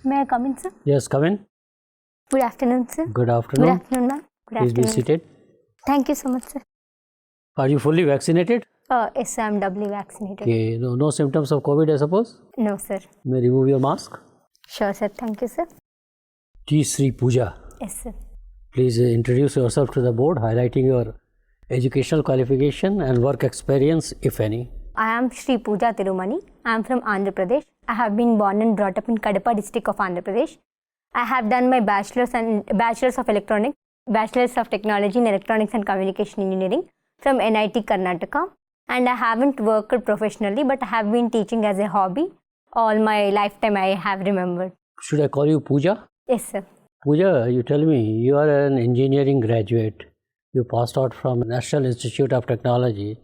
May I come in, sir? Yes, come in. Good afternoon, sir. Good afternoon. Good afternoon, ma'am. Good Please afternoon. be seated. Thank you so much, sir. Are you fully vaccinated? Yes, sir, I'm doubly vaccinated. Okay. No symptoms of COVID, I suppose? No, sir. May remove your mask. Sure, sir. Thank you, sir. T. Sri Pooja. Yes, sir. Please introduce yourself to the board, highlighting your educational qualification and work experience, if any. I am Shri Pooja Tirumani. I am from Andhra Pradesh. I have been born and brought up in Kadapa district of Andhra Pradesh. I have done my bachelor's of electronics, bachelor's of technology in electronics and communication engineering from NIT Karnataka. And I haven't worked professionally, but I have been teaching as a hobby. All my lifetime I have remembered. Should I call you Pooja? Yes, sir. Pooja, you tell me, you are an engineering graduate. You passed out from National Institute of Technology.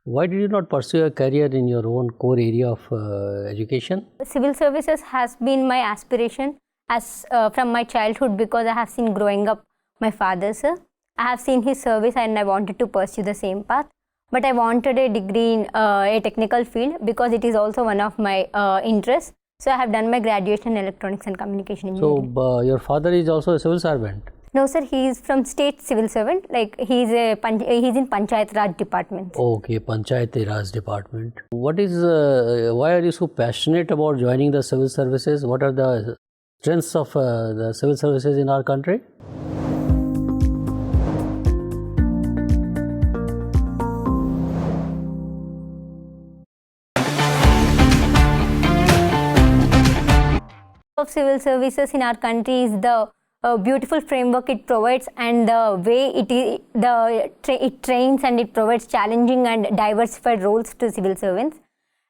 Why did you not pursue a career in your own core area of education? Civil services has been my aspiration as from my childhood, because I have seen growing up my father, sir. I have seen his service and I wanted to pursue the same path. But I wanted a degree in a technical field because it is also one of my interests. So I have done my graduation in electronics and communication engineering. So your father is also a civil servant? No, sir, he is from state civil servant. Like he's in Panchayat Raj department. Okay, Panchayat Raj department. What is? Why are you so passionate about joining the civil services? What are the strengths of the civil services in our country? Of civil services in our country is the beautiful framework it provides, and the way it trains and it provides challenging and diversified roles to civil servants.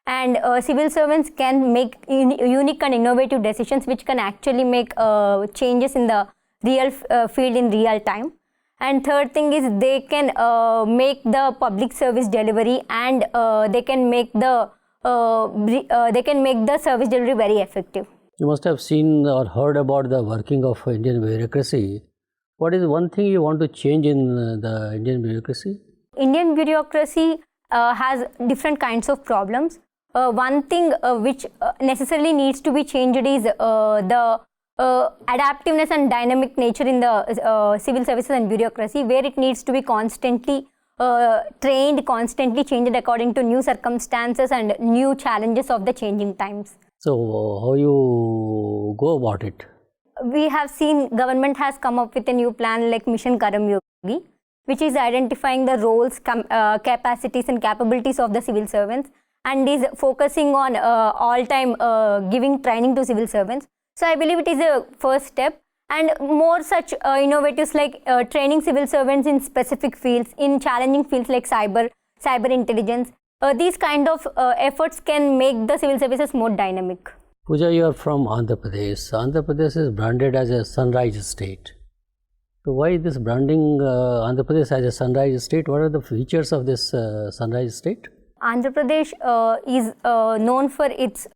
And civil servants can make unique and innovative decisions which can actually make changes in the real field in real time. And third thing is they can make the public service delivery, and they can make the service delivery very effective. You must have seen or heard about the working of Indian bureaucracy. What is one thing you want to change in the Indian bureaucracy? Indian bureaucracy has different kinds of problems. One thing which necessarily needs to be changed is the adaptiveness and dynamic nature in the civil services and bureaucracy, where it needs to be constantly trained, constantly changed according to new circumstances and new challenges of the changing times. So, how you go about it? We have seen government has come up with a new plan like Mission Karam Yogi, which is identifying the roles, capacities and capabilities of the civil servants, and is focusing on all-time giving training to civil servants. So, I believe it is a first step, and more such innovatives like training civil servants in specific fields, in challenging fields like cyber intelligence. These kind of efforts can make the civil services more dynamic. Pooja, you are from Andhra Pradesh. Andhra Pradesh is branded as a sunrise state. So why this branding Andhra Pradesh as a sunrise state? What are the features of this sunrise state? Andhra Pradesh is known for its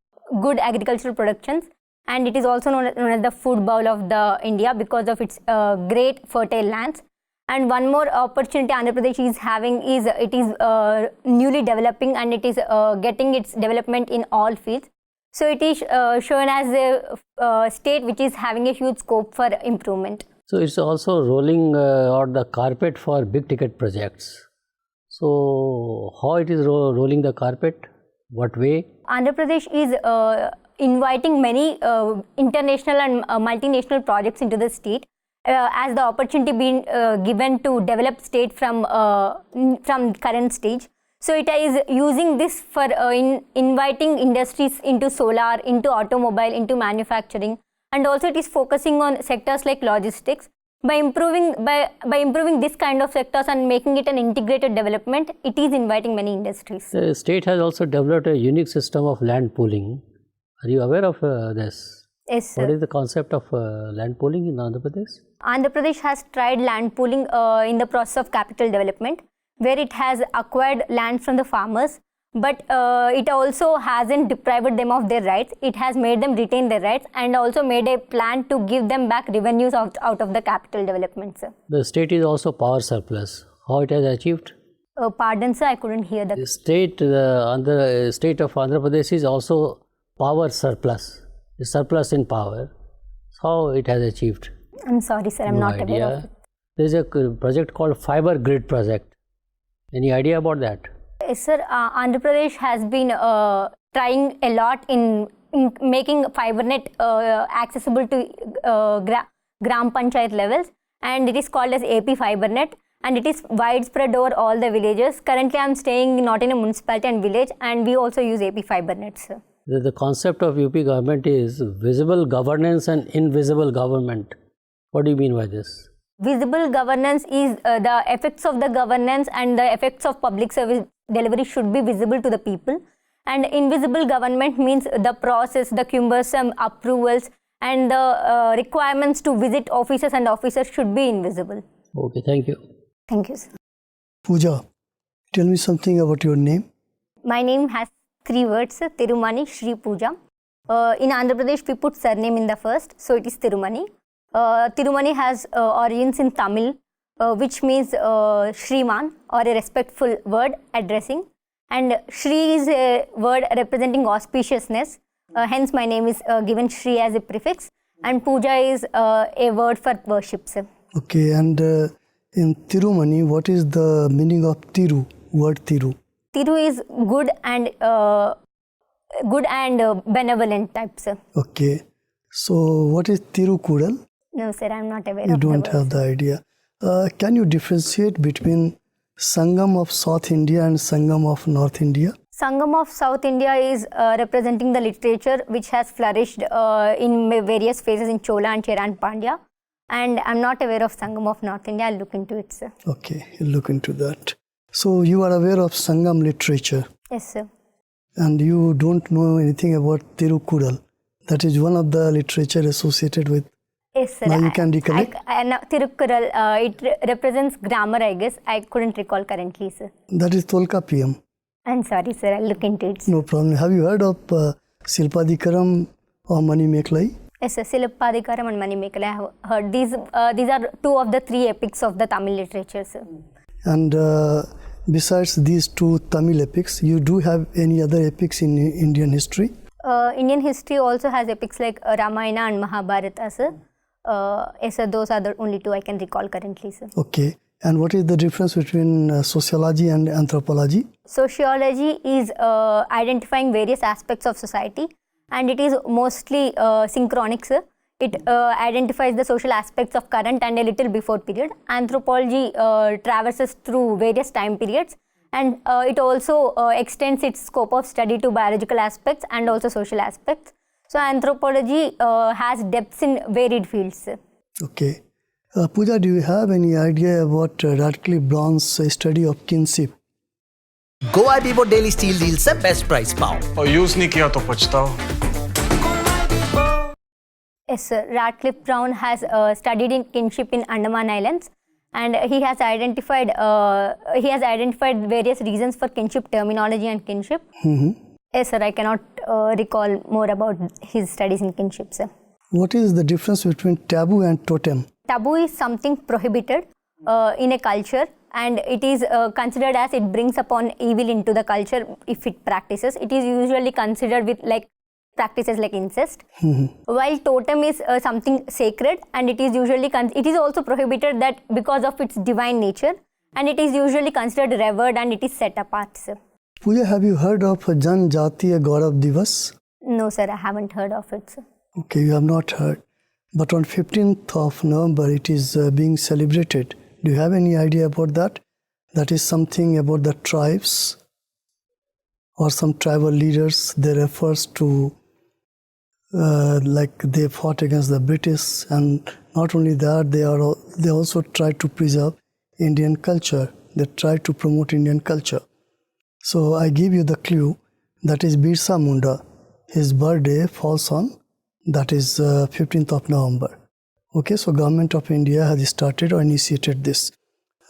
good agricultural productions, and it is also known as the food bowl of the India because of its great fertile lands. And one more opportunity Andhra Pradesh is having is it is newly developing, and it is getting its development in all fields. So it is shown as a state which is having a huge scope for improvement. So it's also rolling out the carpet for big ticket projects. So how it is rolling the carpet? What way? Andhra Pradesh is inviting many international and multinational projects into the state. As the opportunity being given to develop state from current stage. So it is using this for inviting industries into solar, into automobile, into manufacturing, and also it is focusing on sectors like logistics. By improving this kind of sectors and making it an integrated development, it is inviting many industries. The state has also developed a unique system of land pooling. Are you aware of this? Yes, sir. What is the concept of land pooling in Andhra Pradesh? Andhra Pradesh has tried land pooling in the process of capital development, where it has acquired land from the farmers, but it also hasn't deprived them of their rights. It has made them retain their rights and also made a plan to give them back revenues out of the capital development, sir. The state is also power surplus. How it has achieved? Pardon, sir, I couldn't hear that. The state of Andhra Pradesh is also power surplus. The surplus in power. How it has achieved? I'm sorry, sir, I'm No not aware of idea. it. There is a project called Fiber Grid Project. Any idea about that? Yes, sir. Andhra Pradesh has been trying a lot in making FiberNet accessible to Gram Panchayat levels, and it is called as AP FiberNet, and it is widespread over all the villages. Currently, I am staying not in a municipality and village, and we also use AP FiberNet, sir. The concept of UP government is visible governance and invisible government. What do you mean by this? Visible governance is the effects of the governance and the effects of public service delivery should be visible to the people. And invisible government means the process, the cumbersome approvals and the requirements to visit officers and officers should be invisible. Okay, thank you. Thank you, sir. Pooja, tell me something about your name. My name has 3 words, Tirumani, Shri Pooja. In Andhra Pradesh, we put surname in the first, so it is Tirumani. Tirumani has origins in Tamil, which means Shriman or a respectful word addressing. And Shri is a word representing auspiciousness. Hence, my name is given Shri as a prefix. And Pooja is a word for worship. Sir. Okay, and in Tirumani, what is the meaning of Tiru, word Tiru? Tiru is good and benevolent type, sir. Okay, so what is Tirukural? No, sir, I am not aware You of don't the have word. the idea. Can you differentiate between Sangam of South India and Sangam of North India? Sangam of South India is representing the literature which has flourished in various phases in Chola and Chera and Pandya. And I am not aware of Sangam of North India. I'll look into it, sir. Okay, you'll look into that. So you are aware of Sangam literature Yes, sir. and you don't know anything about Tirukural. That is one of the literature associated with. Yes, sir. Now you can recollect? Tirukkural, it represents grammar, I guess. I couldn't recall currently, sir. That is Tolkapiyam. I'm sorry, sir. I'll look into it, sir. No problem. Have you heard of Silpadikaram or Manimekalai? Yes, sir. Silpadikaram and Manimekala, I have heard. These are 2 of the 3 epics of the Tamil literature, sir. And besides these 2 Tamil epics, you do have any other epics in Indian history? Indian history also has epics like Ramayana and Mahabharata, sir. Yes, sir. Those are the only 2 I can recall currently, sir. Okay. And what is the difference between sociology and anthropology? Sociology is identifying various aspects of society, and it is mostly synchronic, sir. It identifies the social aspects of current and a little before period. Anthropology traverses through various time periods, and it also extends its scope of study to biological aspects and also social aspects. So anthropology has depths in varied fields, sir. Okay. Pooja, do you have any idea about Radcliffe Brown's study of kinship? Goa Vivo daily steal deal से best price पाओ और use नहीं किया तो पछताओ. Yes, sir. Radcliffe Brown has studied in kinship in Andaman Islands, and he has identified various reasons for kinship terminology and kinship. Yes, sir. I cannot recall more about his studies in kinship, sir. What is the difference between taboo and totem? Taboo is something prohibited in a culture, and it is considered as it brings upon evil into the culture if it practices. It is usually considered with practices like incest. While totem is something sacred, and it is usually it is also prohibited that because of its divine nature, and it is usually considered revered and it is set apart, sir. Pooja, have you heard of Jan Jatiya Gaurav Divas? No, sir, I haven't heard of it, sir. Okay, you have not heard. But on 15th of November, it is being celebrated. Do you have any idea about that? That is something about the tribes or some tribal leaders. They refers to like they fought against the British, and not only that, they also try to preserve Indian culture. They try to promote Indian culture. So I give you the clue. That is Birsa Munda. His birthday falls on, that is 15th of November. Okay, so Government of India has started or initiated this.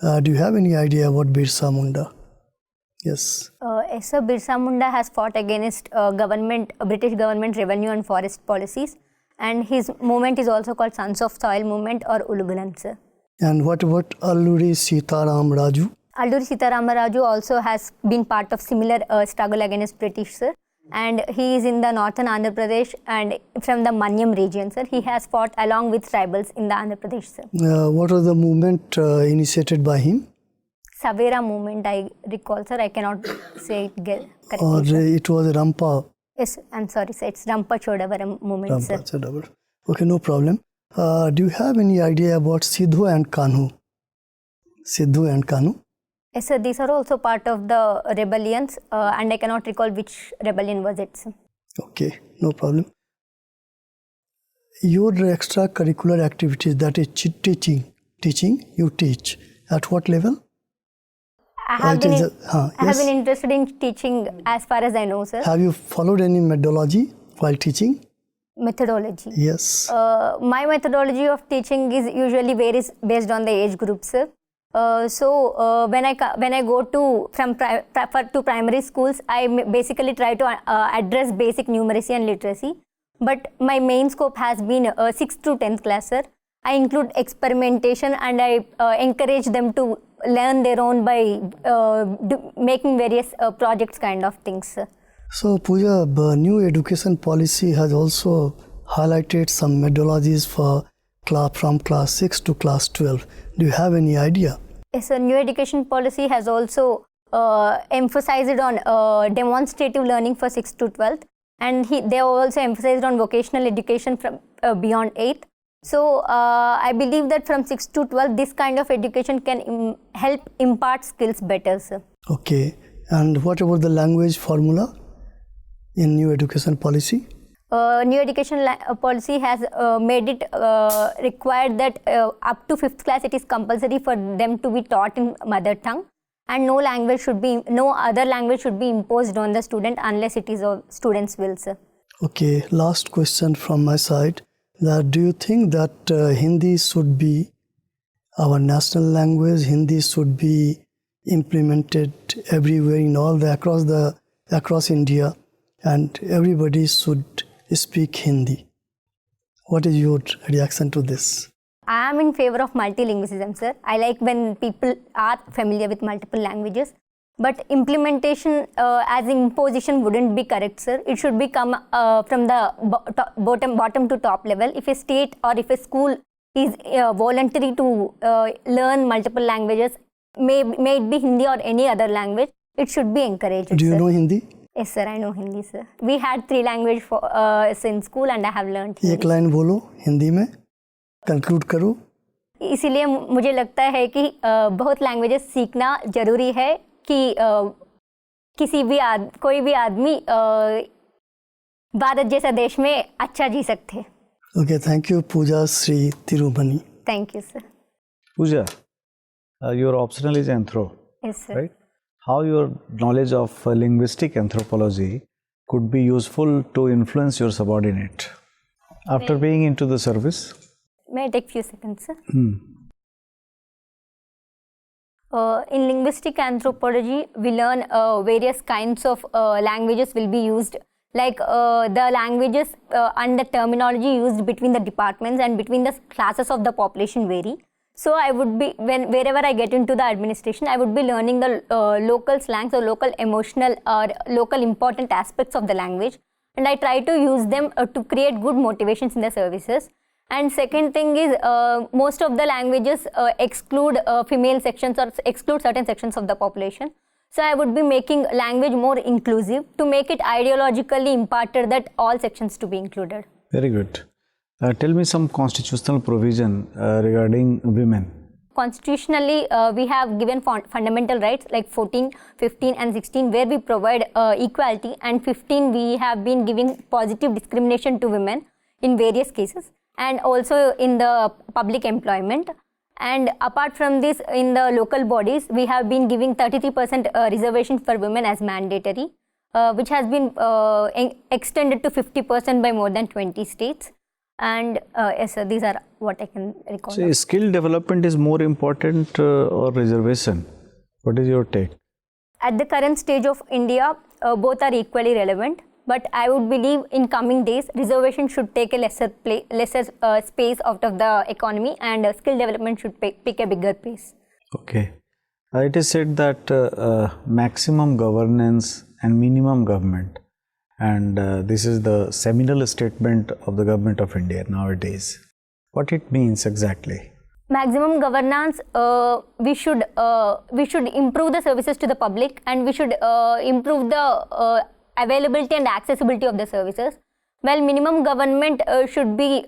Do you have any idea about Birsa Munda? Yes. Yes, sir. Birsa Munda has fought against British government revenue and forest policies, and his movement is also called Sons of Soil movement or Ulugulan, sir. And what about Alluri Sitaram Raju? Alluri Sitaram Raju also has been part of similar struggle against British, sir. and he is in the northern Andhra Pradesh and from the Manyam region, sir. He has fought along with tribals in the Andhra Pradesh, sir. What was the movement initiated by him? Savera movement, I recall, sir. I cannot say it correctly. Or Sir. it was Rampa? Yes, I'm sorry, sir. It's Rampa Chodavaram movement, sir. Rampa Chodavaram. Okay, no problem. Do you have any idea about Sidhu and Kanhu? Sidhu and Kanhu? Yes, sir. These are also part of the rebellions, and I cannot recall which rebellion was it, sir. Okay, no problem. Your extracurricular activities, that is teaching, you teach. At what level? I have been interested in teaching as far as I know, sir. Have you followed any methodology while teaching? Methodology. Yes. My methodology of teaching is usually varies based on the age group, sir. When I go to primary schools, I basically try to address basic numeracy and literacy. But my main scope has been 6th to 10th class, sir. I include experimentation and I encourage them to learn their own by making various projects kind of things, sir. So Pooja, the new education policy has also highlighted some methodologies for from class 6 to class 12. Do you have any idea? Yes, sir. New education policy has also emphasized on demonstrative learning for 6th to 12th, and they also emphasized on vocational education from beyond 8th. So I believe that from 6th to 12th, this kind of education can help impart skills better, sir. Okay. And what about the language formula in new education policy? New education policy has made it required that up to 5th class it is compulsory for them to be taught in mother tongue, and no other language should be imposed on the student unless it is a student's will, sir. Okay, last question from my side. Do you think that Hindi should be our national language? Hindi should be implemented everywhere in across India, and everybody should speak Hindi. What is your reaction to this? I am in favor of multilingualism, sir. I like when people are familiar with multiple languages. But implementation as imposition wouldn't be correct, sir. It should be come from the bottom to top level. If a state or if a school is voluntary to learn multiple languages, may it be Hindi or any other language, it should be encouraged. Do you know Hindi? Yes, sir. I know Hindi, sir. We had 3 languages in school and I have learned Hindi. एक line बोलो हिंदी में, conclude करो. इसीलिए मुझे लगता है कि बहुत लैंग्वेजेस सीखना जरूरी है कि कोई भी आदमी भारत जैसा देश में अच्छा जी सकते. Okay, thank you, Pooja Sri Tirumani. Thank you, sir. Pooja, your optional is anthro. Yes, sir. Right? How your knowledge of linguistic anthropology could be useful to influence your subordinate after being into the service? May I take few seconds, sir? In linguistic anthropology, we learn various kinds of languages will be used, like the languages and the terminology used between the departments and between the classes of the population vary. So I would be, wherever I get into the administration, I would be learning the local slangs or local emotional or local important aspects of the language, and I try to use them to create good motivations in the services. And second thing is, most of the languages exclude female sections or exclude certain sections of the population. So I would be making language more inclusive to make it ideologically imparted that all sections to be included. Very good. Tell me some constitutional provision regarding women. Constitutionally, we have given fundamental rights like 14, 15 and 16 where we provide equality, and 15 we have been giving positive discrimination to women in various cases, and also in the public employment. And apart from this, in the local bodies, we have been giving 33% reservation for women as mandatory, which has been extended to 50% by more than 20 states. And yes, sir, these are what I can recall. So, skill development is more important or reservation? What is your take? At the current stage of India, both are equally relevant. But I would believe in coming days, reservation should take a lesser space out of the economy, and skill development should pick a bigger pace. Okay. It is said that maximum governance and minimum government. And this is the seminal statement of the government of India nowadays. What it means exactly? Maximum governance, we should improve the services to the public, and we should improve the availability and accessibility of the services. While minimum government should be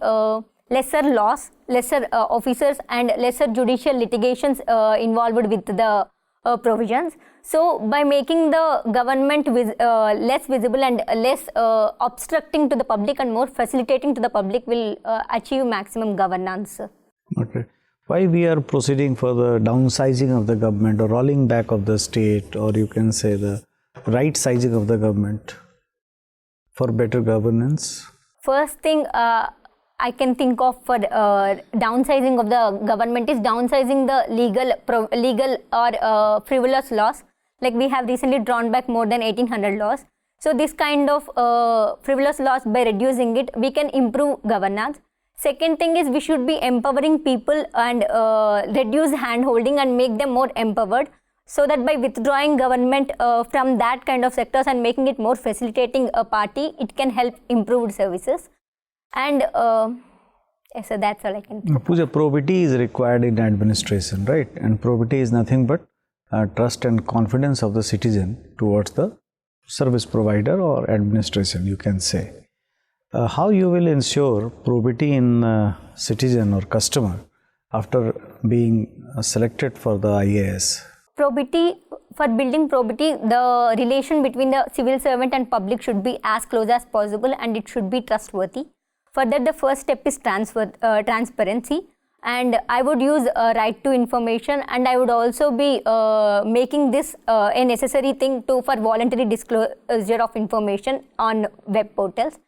lesser laws, lesser officers, and lesser judicial litigations involved with the provisions. So by making the government less visible and less obstructing to the public and more facilitating to the public will achieve maximum governance. Okay. Why we are proceeding for the downsizing of the government or rolling back of the state, or you can say the right sizing of the government for better governance? First thing I can think of for downsizing of the government is downsizing the legal or frivolous laws. Like we have recently drawn back more than 1800 laws. So this kind of frivolous laws, by reducing it, we can improve governance. Second thing is we should be empowering people and reduce hand-holding and make them more empowered, so that by withdrawing government from that kind of sectors and making it more facilitating a party, it can help improve services. And yes, so that's all I can think. Pooja, probity is required in administration, right? And probity is nothing but trust and confidence of the citizen towards the service provider or administration, you can say. How you will ensure probity in citizen or customer after being selected for the IAS? Probity, for building probity, the relation between the civil servant and public should be as close as possible, and it should be trustworthy. For that, the first step is transparency, and I would use right to information, and I would also be making this a necessary thing for voluntary disclosure of information on web portals.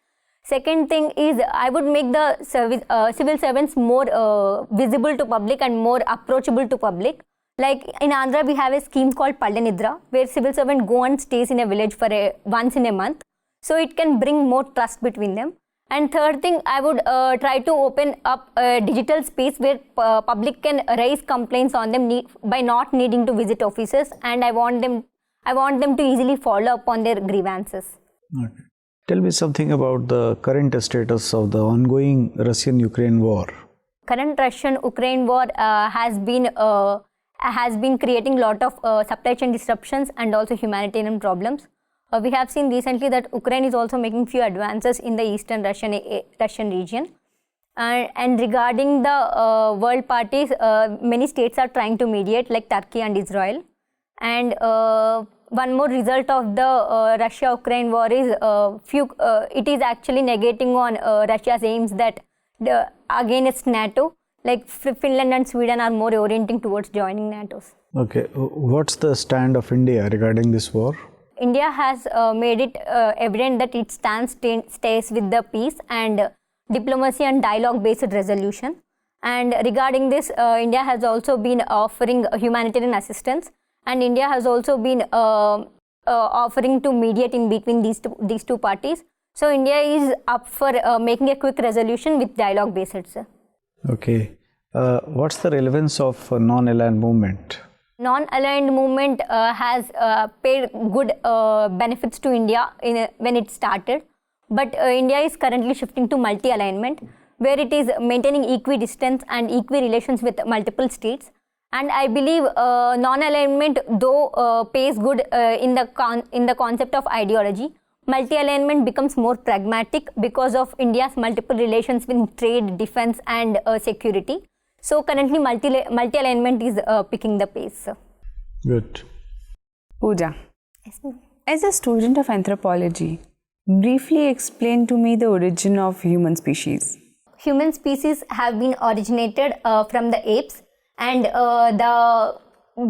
Second thing is I would make the civil servants more visible to public and more approachable to public. Like in Andhra, we have a scheme called Pallanidra, where civil servant go and stays in a village for once in a month. So it can bring more trust between them. And third thing, I would try to open up a digital space where public can raise complaints on them by not needing to visit offices, and I want them to easily follow up on their grievances. Okay. Tell me something about the current status of the ongoing Russian-Ukraine war. Current Russian-Ukraine war has been creating a lot of supply chain disruptions and also humanitarian problems. We have seen recently that Ukraine is also making few advances in the eastern Russian region. And regarding the world parties, many states are trying to mediate, like Turkey and Israel. And one more result of the Russia-Ukraine war is it is actually negating on Russia's aims that against NATO. Like Finland and Sweden are more orienting towards joining NATO. Okay, what's the stand of India regarding this war? India has made it evident that it stays with the peace and diplomacy and dialogue-based resolution. And regarding this, India has also been offering humanitarian assistance, and India has also been offering to mediate in between these two parties. So India is up for making a quick resolution with dialogue-based. Okay. What's the relevance of non-aligned movement? Non-aligned movement has paid good benefits to India when it started, but India is currently shifting to multi-alignment, where it is maintaining equidistance and relations with multiple states. And I believe non-alignment, though pays good in the concept of ideology, multi-alignment becomes more pragmatic because of India's multiple relations with trade, defense, and security. So currently multi-alignment is picking the pace. Good. Pooja, Yes, ma'am. as a student of anthropology, briefly explain to me the origin of human species. Human species have been originated from the apes, and the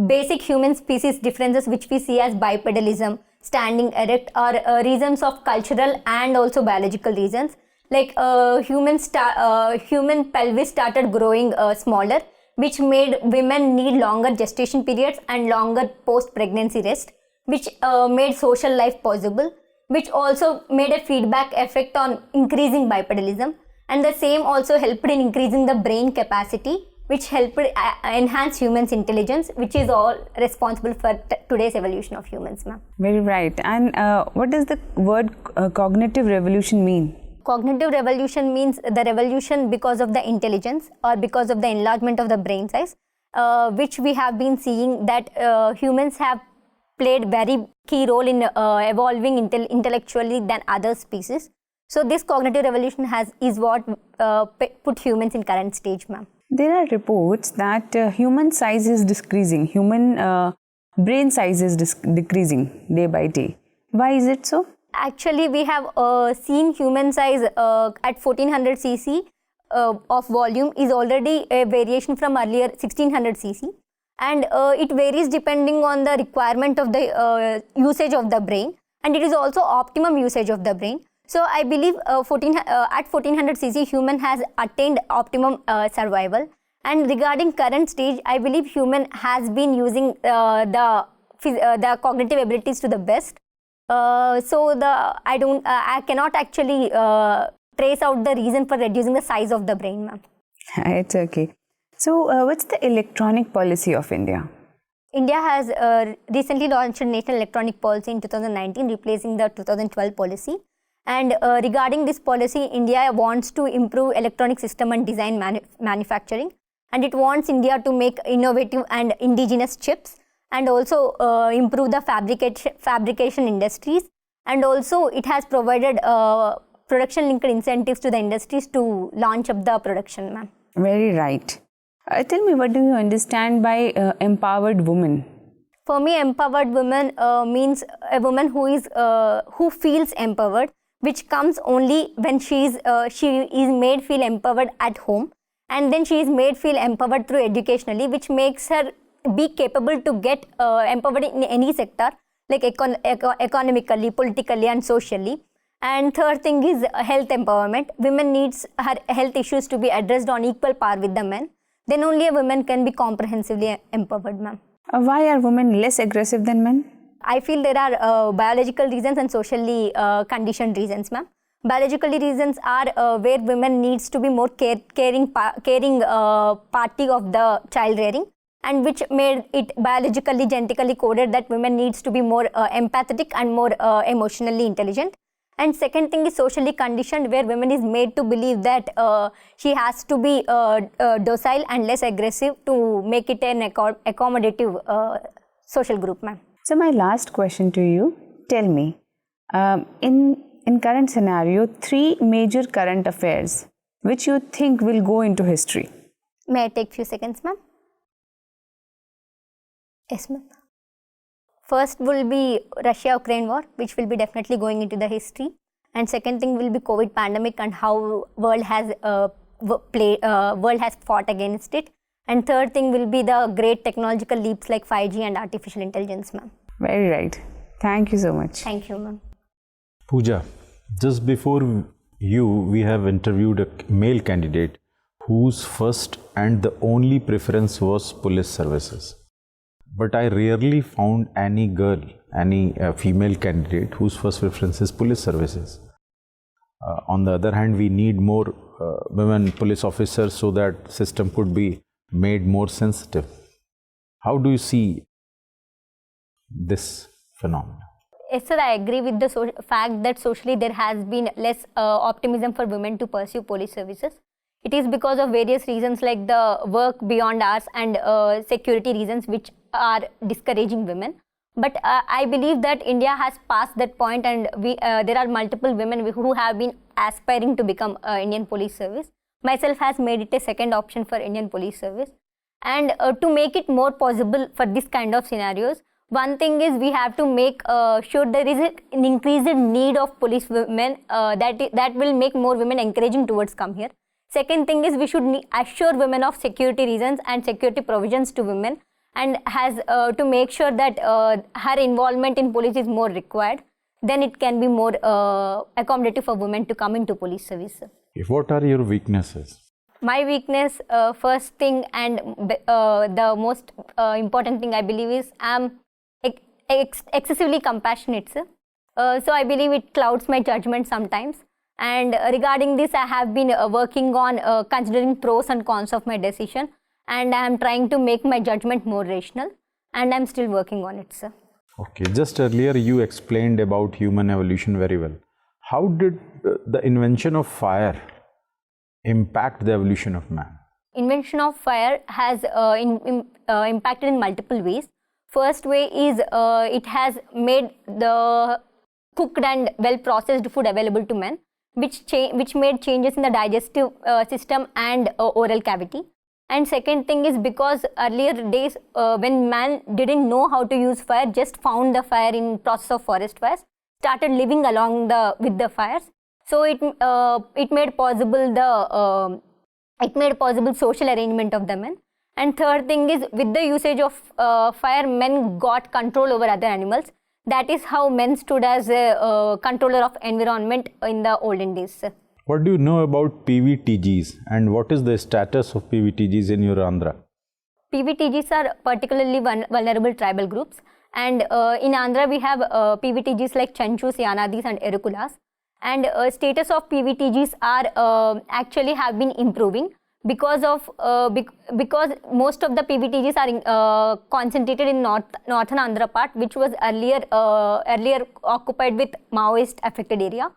basic human species differences which we see as bipedalism, standing erect, are reasons of cultural and also biological reasons. Like human pelvis started growing smaller, which made women need longer gestation periods and longer post-pregnancy rest, which made social life possible, which also made a feedback effect on increasing bipedalism, and the same also helped in increasing the brain capacity, which helped enhance humans' intelligence, which is all responsible for today's evolution of humans, ma'am. Very right. And what does the word cognitive revolution mean? Cognitive revolution means the revolution because of the intelligence or because of the enlargement of the brain size, which we have been seeing that humans have played very key role in evolving intellectually than other species. So this cognitive revolution is what put humans in current stage, ma'am. There are reports that human size is decreasing, human brain size is decreasing day by day. Why is it so? Actually, we have seen human size at 1400 cc of volume is already a variation from earlier 1600 cc, and it varies depending on the requirement of the usage of the brain, and it is also optimum usage of the brain. So I believe at 1400 cc human has attained optimum survival, and regarding current stage, I believe human has been using the cognitive abilities to the best. I cannot actually trace out the reason for reducing the size of the brain, ma'am. It's okay. So, what's the electronic policy of India? India has recently launched a National Electronic Policy in 2019, replacing the 2012 policy. And regarding this policy, India wants to improve electronic system and design manufacturing, and it wants India to make innovative and indigenous chips, and also improve the fabrication industries, and also it has provided production linked incentives to the industries to launch up the production, ma'am. Very right. Tell me, what do you understand by empowered woman? For me, empowered woman means a woman who feels empowered, which comes only when she is made feel empowered at home, and then she is made feel empowered through educationally, which makes her be capable to get empowered in any sector, like economically, politically and socially. And third thing is health empowerment. Women needs her health issues to be addressed on equal par with the men. Then only a woman can be comprehensively empowered, ma'am. Why are women less aggressive than men? I feel there are biological reasons and socially conditioned reasons, ma'am. Biologically reasons are where women needs to be more caring party of the child rearing, and which made it biologically, genetically coded that women needs to be more empathetic and more emotionally intelligent. And second thing is socially conditioned, where women is made to believe that she has to be docile and less aggressive to make it an accommodative social group, ma'am. So my last question to you, tell me, in current scenario, 3 major current affairs which you think will go into history. May I take few seconds, ma'am? Yes, ma'am. First will be Russia-Ukraine war, which will be definitely going into the history. And second thing will be COVID pandemic and how world has fought against it. And third thing will be the great technological leaps like 5G and artificial intelligence, ma'am. Very right. Thank you so much. Thank you, ma'am. Pooja, just before you, we have interviewed a male candidate whose first and the only preference was police services. But I rarely found any female candidate whose first preference is police services. On the other hand, we need more women police officers so that system could be made more sensitive. How do you see this phenomenon? Yes, sir, I agree with the fact that socially there has been less optimism for women to pursue police services. It is because of various reasons like the work beyond hours and security reasons which are discouraging women. But I believe that India has passed that point, and there are multiple women who have been aspiring to become Indian police service. Myself has made it a second option for Indian police service. And to make it more possible for this kind of scenarios, one thing is we have to make sure there is an increased need of police women that will make more women encouraging towards come here. Second thing is we should assure women of security reasons and security provisions to women, and has to make sure that her involvement in police is more required. Then it can be more accommodative for women to come into police service. What are your weaknesses? My weakness, first thing and the most important thing I believe is I'm excessively compassionate, sir. So I believe it clouds my judgment sometimes. And regarding this, I have been working on considering pros and cons of my decision. and I am trying to make my judgment more rational, and I am still working on it, sir. Okay, just earlier you explained about human evolution very well. How did the invention of fire impact the evolution of man? Invention of fire has impacted in multiple ways. First way is it has made the cooked and well processed food available to men, which made changes in the digestive system and oral cavity. And second thing is because earlier days when man didn't know how to use fire, just found the fire in process of forest fires, started living along with the fires. So it made possible social arrangement of the men. And third thing is, with the usage of fire, men got control over other animals. That is how men stood as a controller of environment in the olden days. What do you know about PVTGs and what is the status of PVTGs in your Andhra? PVTGs are particularly vulnerable tribal groups, and in Andhra we have PVTGs like Chanchus, Yanadis and Erukulas. And status of PVTGs are actually have been improving because most of the PVTGs are concentrated in northern Andhra part, which was earlier occupied with Maoist affected area.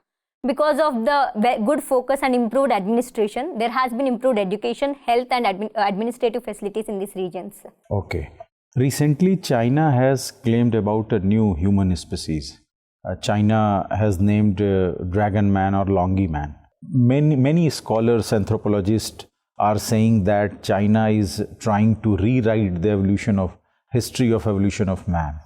Because of the good focus and improved administration, there has been improved education, health and administrative facilities in these regions. Okay. Recently, China has claimed about a new human species. China has named Dragon Man or Longi Man. Many scholars, anthropologists are saying that China is trying to rewrite the history of evolution of man.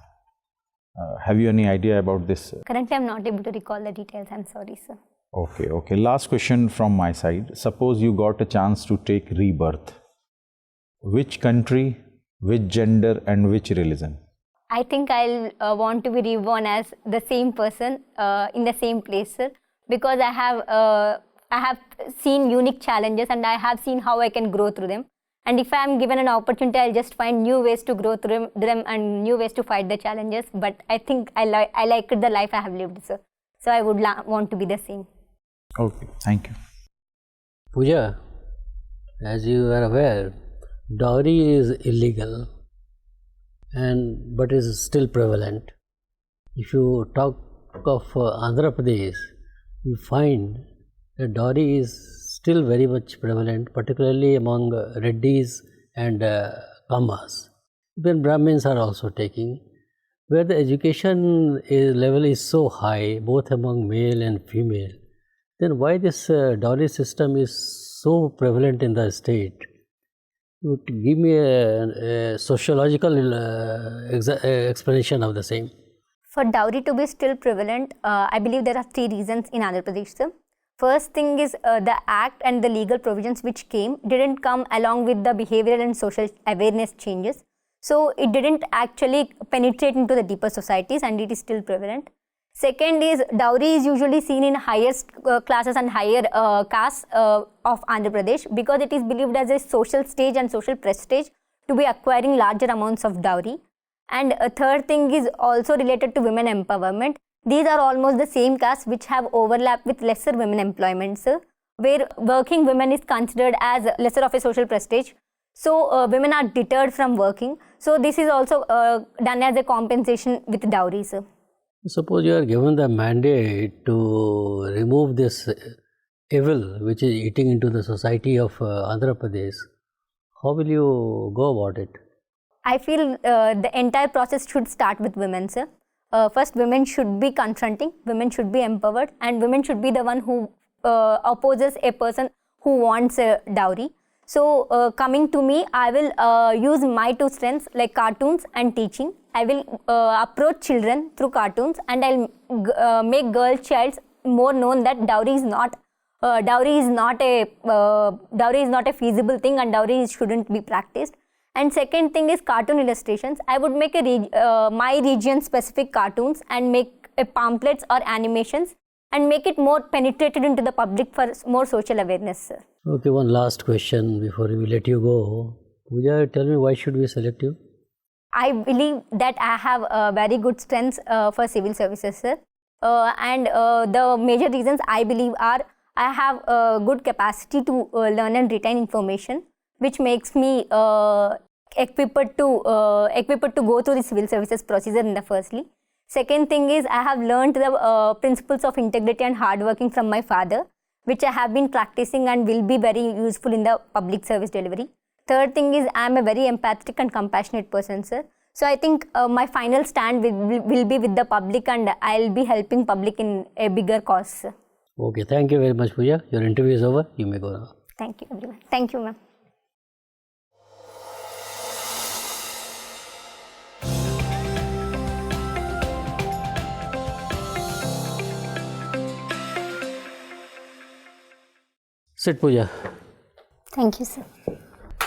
Have you any idea about this? Currently, I am not able to recall the details. I am sorry, sir. Okay. Last question from my side. Suppose you got a chance to take rebirth. Which country, which gender and which religion? I think I'll want to be reborn as the same person in the same place, sir, because I have seen unique challenges and I have seen how I can grow through them. And if I am given an opportunity, I'll just find new ways to grow through them and new ways to fight the challenges. But I think I like the life I have lived, sir. So I would want to be the same. Okay, thank you. Pooja, as you are aware, dowry is illegal but is still prevalent. If you talk of Andhra Pradesh, you find that dowry is still very much prevalent, particularly among Reddis and Kamas. Even Brahmins are also taking, where the education level is so high, both among male and female. Then why this dowry system is so prevalent in the state? Would give me a sociological explanation of the same. For dowry to be still prevalent, I believe there are three reasons in Andhra Pradesh, sir. First thing is the act and the legal provisions which didn't come along with the behavioral and social awareness changes. So it didn't actually penetrate into the deeper societies and it is still prevalent. Second is dowry is usually seen in higher classes and higher castes of Andhra Pradesh because it is believed as a social stage and social prestige to be acquiring larger amounts of dowry. And a third thing is also related to women empowerment. These are almost the same castes which have overlap with lesser women employments, where working women is considered as lesser of a social prestige. So women are deterred from working. So this is also done as a compensation with dowries. Suppose you are given the mandate to remove this evil which is eating into the society of Andhra Pradesh, how will you go about it? I feel the entire process should start with women, sir. First, women should be confronting, women should be empowered, and women should be the one who opposes a person who wants a dowry. So, coming to me, I will use my two strengths like cartoons and teaching. I will approach children through cartoons, and I'll make girl child more known that dowry is not a feasible thing, and dowry shouldn't be practiced. And second thing is cartoon illustrations. I would make my region specific cartoons and make pamphlets or animations and make it more penetrated into the public for more social awareness, sir. Okay, one last question before we let you go. Pooja, tell me, why should we select you? I believe that I have very good strengths for civil services, sir. And the major reasons I believe are I have good capacity to learn and retain information, which makes me equipped to go through the civil services procedure in the firstly. Second thing is I have learned the principles of integrity and hard working from my father, which I have been practicing and will be very useful in the public service delivery. Third thing is I am a very empathetic and compassionate person, sir. So I think my final stand will be with the public, and I'll be helping public in a bigger cause, sir. Okay, thank you very much, Pooja. Your interview is over. You may go now. Thank you, everyone. Thank you, ma'am. Sit, Pooja. Thank you, sir.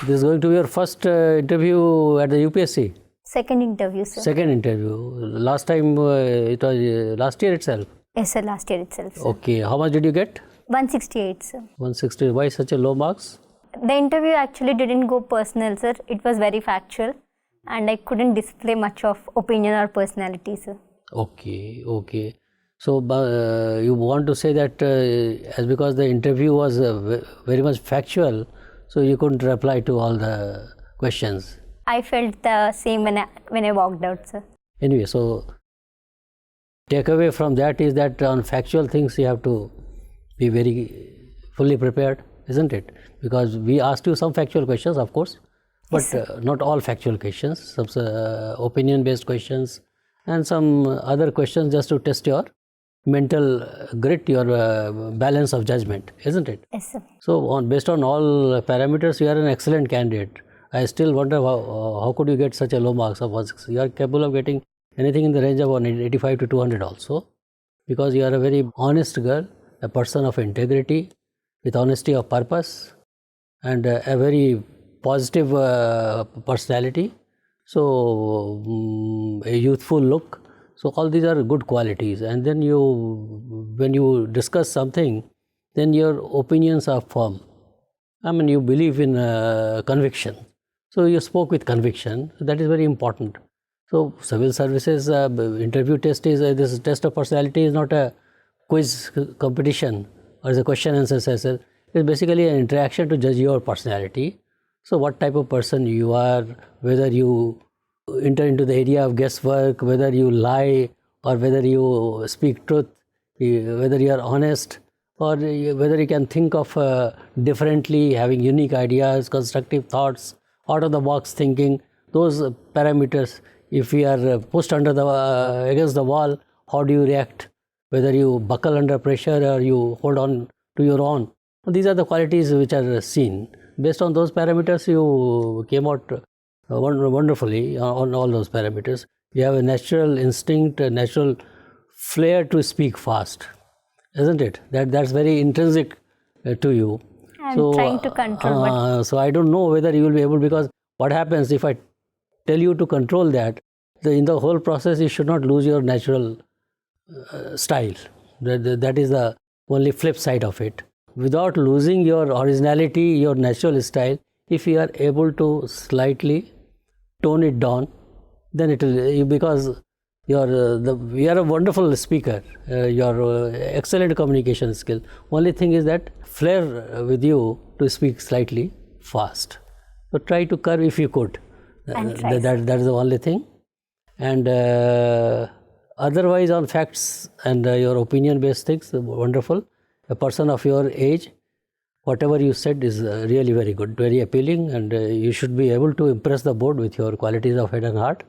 This is going to be your first interview at the UPSC. Second interview, sir. Second interview. Last time it was last year itself. Yes, sir. Last year itself, sir. Okay. How much did you get? 168, sir. 160. Why such a low marks? The interview actually didn't go personal, sir. It was very factual, and I couldn't display much of opinion or personality, sir. Okay. Okay. So you want to say that as because the interview was very much factual, so you couldn't reply to all the questions. I felt the same when I walked out, sir. Anyway, so takeaway from that is that on factual things you have to be very fully prepared, isn't it? Because we asked you some factual questions, of course, but Yes, not all factual questions. Some opinion-based questions and some other questions just to test your mental grit, your balance of judgment, isn't it? Yes, sir. So based on all parameters, you are an excellent candidate. I still wonder how could you get such a low marks of 160. You are capable of getting anything in the range of 185 to 200 also, because you are a very honest girl, a person of integrity, with honesty of purpose, and a very positive personality. So a youthful look. So all these are good qualities. And then when you discuss something, then your opinions are firm. I mean, you believe in conviction. So you spoke with conviction. That is very important. So civil services interview test is this test of personality is not a quiz competition or is a question answer session. It is basically an interaction to judge your personality. So what type of person you are, whether you enter into the area of guesswork, whether you lie or whether you speak truth, whether you are honest, or whether you can think of differently, having unique ideas, constructive thoughts, out of the box thinking. Those parameters, if we are pushed under against the wall, how do you react? Whether you buckle under pressure or you hold on to your own. These are the qualities which are seen. Based on those parameters, you came out wonderfully on all those parameters. You have a natural instinct, a natural flair to speak fast, isn't it? That's very intrinsic to you. I'm trying to control. So I don't know whether you will be able, because what happens if I tell you to control that, in the whole process you should not lose your natural style. That is the only flip side of it. Without losing your originality, your natural style, if you are able to slightly tone it down, then it will, because you are a wonderful speaker, your excellent communication skill. Only thing is that flair with you to speak slightly fast. So try to curb if you could. That is the only thing. And otherwise on facts and your opinion based things, wonderful. A person of your age, whatever you said is really very good, very appealing, and you should be able to impress the board with your qualities of head and heart.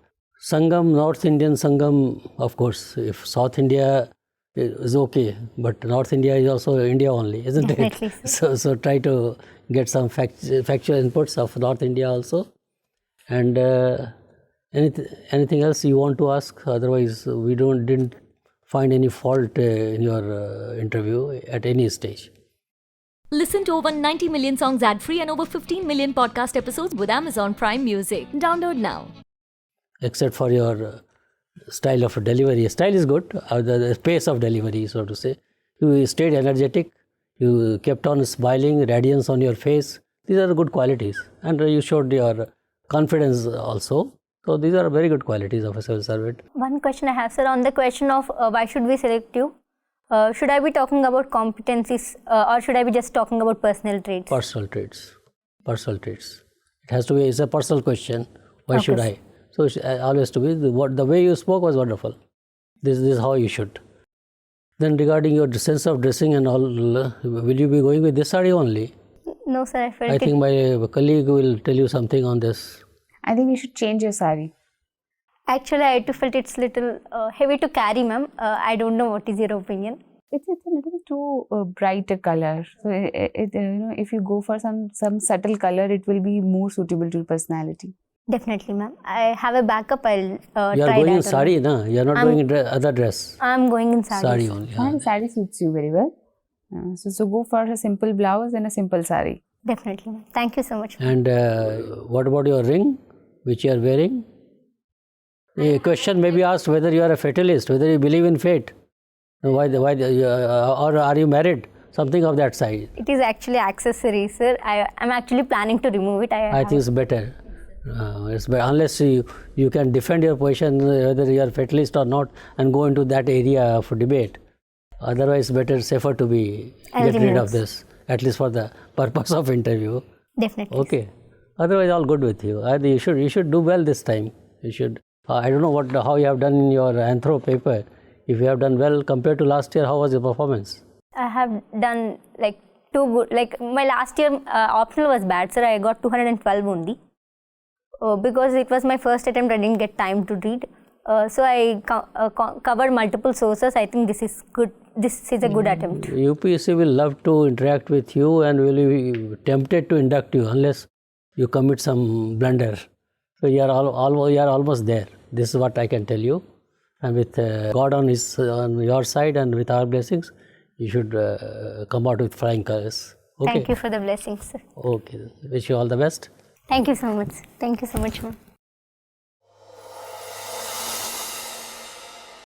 Sangam, North Indian Sangam, of course, if South India is okay, but North India is also India only, isn't Definitely, it? So try to get some factual inputs of North India also. And anything else you want to ask? Otherwise, we didn't find any fault in your interview at any stage. Listen to over 90 million songs ad-free and over 15 million podcast episodes with Amazon Prime Music. Download now. Except for your style of delivery. Style is good, the pace of delivery, so to say. You stayed energetic, you kept on smiling, radiance on your face. These are good qualities. And you showed your confidence also. So these are very good qualities of a civil servant. One question I have, sir, on the question of why should we select you? Should I be talking about competencies or should I be just talking about personal traits? Personal traits. personal traits. It has to be, it's a personal question. Why should I? So it's always to be, the way you spoke was wonderful. This is how you should. Then regarding your sense of dressing and all, will you be going with this saree only? No, sir, I felt I think my colleague will tell you something on this. I think you should change your sari. Actually, I too felt it's little heavy to carry, ma'am. I don't know what is your opinion. It's a little too bright a color. So if you go for some subtle color, it will be more suitable to your personality. Definitely, ma'am. I have a backup. I'll You try are going in that sari, na? You are not going in other dress. I'm going in sari. Sari only. And sari suits you very well. So go for a simple blouse and a simple sari. Definitely, ma'am. Thank you so much. And what about your ring, which you are wearing? A question may be asked whether you are a fatalist, whether you believe in fate. Or are you married? Something of that side. It is actually accessory, sir. I'm actually planning to remove it. I think it's better. It's better. Unless you can defend your position, whether you are fatalist or not, and go into that area of debate. Otherwise, better, safer to be get rid of this, at least for the purpose of interview. Definitely. Okay. Otherwise, all good with you. You should do well this time. You should. I don't know how you have done in your anthro paper. If you have done well compared to last year, how was your performance? I have done like too good. Like my last year optional was bad, sir. I got 212 only. Because it was my first attempt, I didn't get time to read. So I covered multiple sources. I think this is good. This is a good attempt. UPSC will love to interact with you and will be tempted to induct you unless you commit some blunder. So you are almost there. This is what I can tell you. And with God on your side and with our blessings, you should come out with flying colors. Okay. Thank you for the blessings, sir. Okay. Wish you all the best. Thank you so much. Thank you so much, ma'am.